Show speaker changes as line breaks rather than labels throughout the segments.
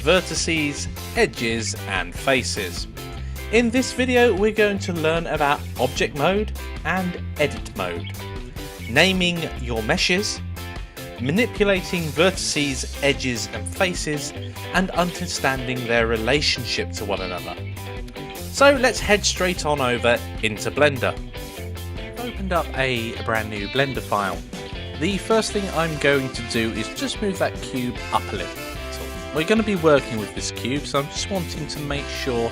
vertices, edges and faces. In this video we're going to learn about object mode and edit mode, naming your meshes, manipulating vertices, edges and faces, and understanding their relationship to one another. So let's head straight on over into Blender. I've opened up a brand new Blender file. The first thing I'm going to do is just move that cube up a little. So we're going to be working with this cube, so I'm just wanting to make sure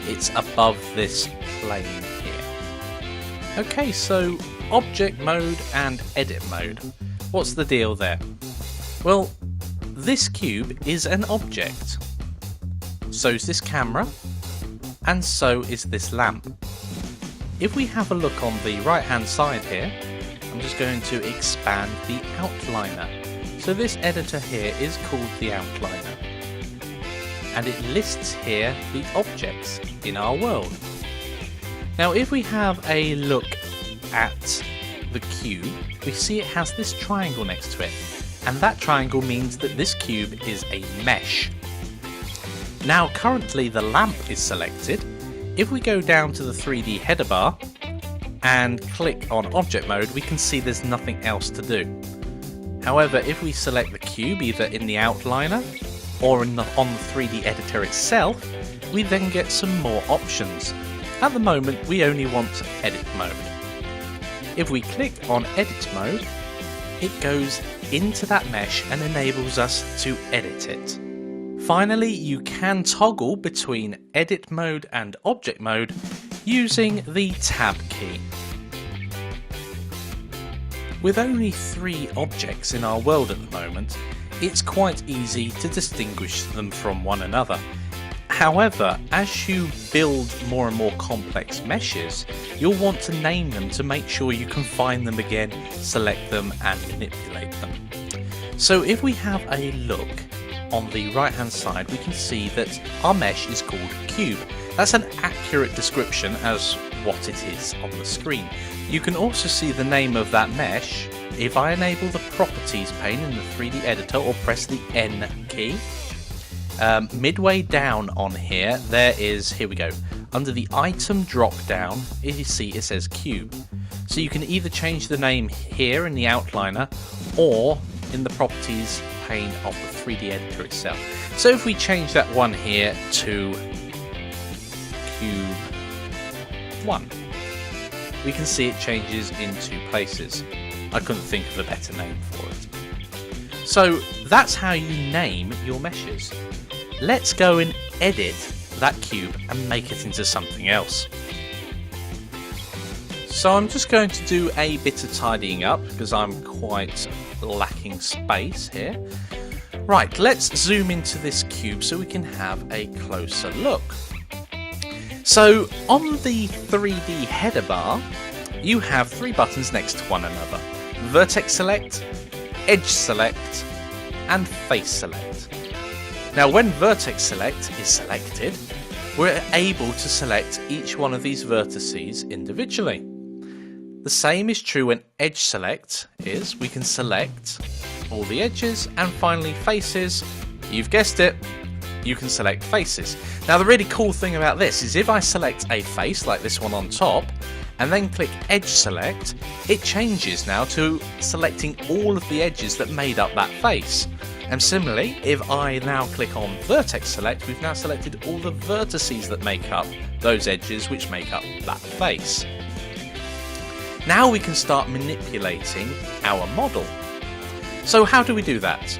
it's above this plane here. Okay, so object mode and edit mode. What's the deal there? Well, this cube is an object. So is this camera, and so is this lamp. If we have a look on the right hand side here, I'm just going to expand the outliner. So this editor here is called the outliner, and it lists here the objects in our world. Now if we have a look at the cube, we see it has this triangle next to it, and that triangle means that this cube is a mesh. Now currently the lamp is selected. If we go down to the 3D header bar and click on object mode, we can see there's nothing else to do. However, if we select the cube either in the outliner or on the 3D editor itself, we then get some more options. At the moment we only want edit mode. If we click on edit mode, it goes into that mesh and enables us to edit it. Finally, you can toggle between edit mode and object mode using the tab key. With only 3 objects in our world at the moment, it's quite easy to distinguish them from one another. However, as you build more and more complex meshes, you'll want to name them to make sure you can find them again, select them and manipulate them. So if we have a look on the right hand side, we can see that our mesh is called cube. That's an accurate description as what it is on the screen. You can also see the name of that mesh if I enable the properties pane in the 3D editor or press the N key. Midway down on here, here we go, under the item drop down, as you see it says cube. So you can either change the name here in the outliner or in the properties pane of the 3D editor itself. So if we change that one here to cube 1, we can see it changes into places. I couldn't think of a better name for it. So that's how you name your meshes. Let's go and edit that cube and make it into something else. So I'm just going to do a bit of tidying up because I'm quite lacking space here. Right, let's zoom into this cube so we can have a closer look. So on the 3D header bar, you have 3 buttons next to one another: vertex select, edge select and face select. Now when vertex select is selected, we're able to select each one of these vertices individually. The same is true when edge select is. We can select all the edges, and finally faces, you've guessed it, you can select faces. Now the really cool thing about this is if I select a face like this one on top and then click edge select, it changes now to selecting all of the edges that made up that face. And similarly, if I now click on vertex select, we've now selected all the vertices that make up those edges which make up that face. Now we can start manipulating our model. So how do we do that?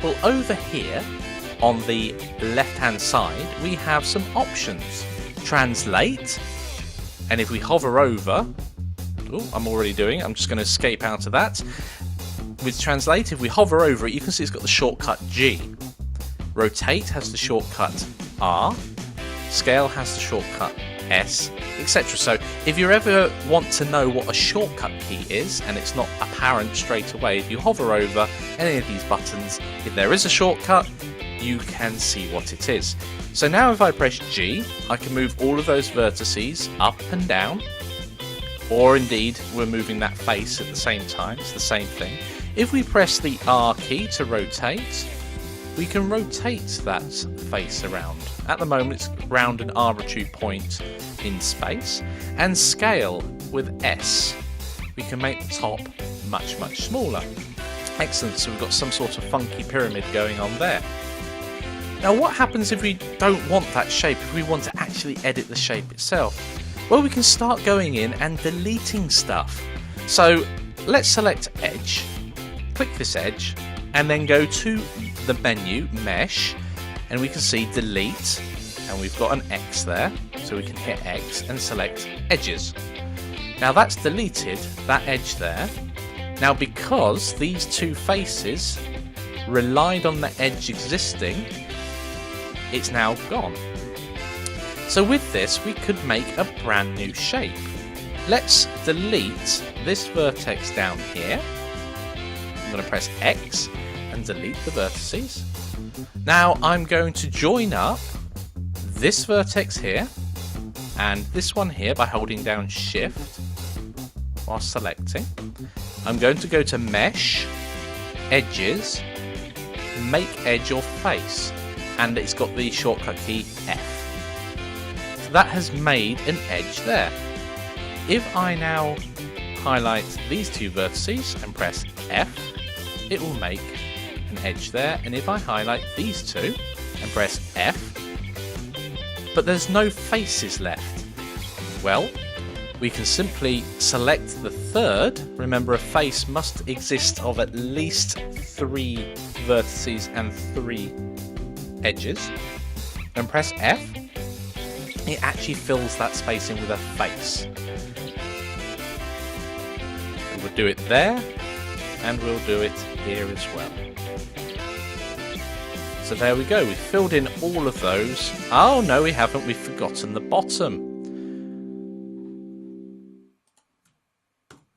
Well, over here on the left hand side we have some options. Translate, and if we hover over, I'm just going to escape out of that. With translate, if we hover over it, you can see it's got the shortcut G. Rotate has the shortcut R. Scale has the shortcut S, etc. So if you ever want to know what a shortcut key is and it's not apparent straight away, if you hover over any of these buttons, if there is a shortcut, you can see what it is. So now if I press G, I can move all of those vertices up and down, or indeed we're moving that face at the same time, it's the same thing. If we press the R key to rotate, we can rotate that face around. At the moment it's around an arbitrary point in space, and scale with S. We can make the top much smaller. Excellent, so we've got some sort of funky pyramid going on there. Now what happens if we don't want that shape, if we want to actually edit the shape itself? Well, we can start going in and deleting stuff. So let's select Edge, click this edge, and then go to the menu, Mesh, and we can see Delete, and we've got an X there, so we can hit X and select Edges. Now that's deleted that edge there. Now because these two faces relied on the edge existing, it's now gone. So with this we could make a brand new shape. Let's delete this vertex down here. I'm going to press X and delete the vertices. Now I'm going to join up this vertex here and this one here by holding down Shift while selecting. I'm going to go to Mesh, Edges, Make Edge or Face, and it's got the shortcut key F. So that has made an edge there. If I now highlight these two vertices and press F, it will make an edge there, and if I highlight these two and press F, but there's no faces left. Well, we can simply select the third. Remember, a face must exist of at least 3 vertices and 3 edges, and press F. It actually fills that space in with a face. And we'll do it there, and we'll do it here as well. So there we go, we've filled in all of those. Oh no, we haven't, we've forgotten the bottom.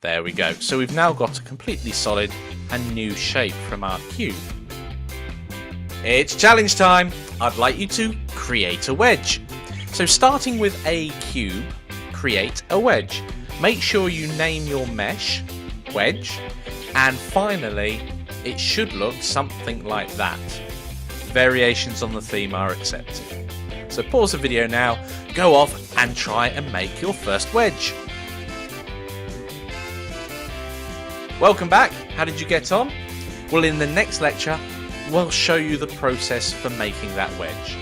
There we go, so we've now got a completely solid and new shape from our cube. It's challenge time! I'd like you to create a wedge. So starting with a cube, create a wedge. Make sure you name your mesh, wedge, and finally it should look something like that. Variations on the theme are accepted. So pause the video now, go off and try and make your first wedge. Welcome back, how did you get on? Well, in the next lecture we'll show you the process for making that wedge.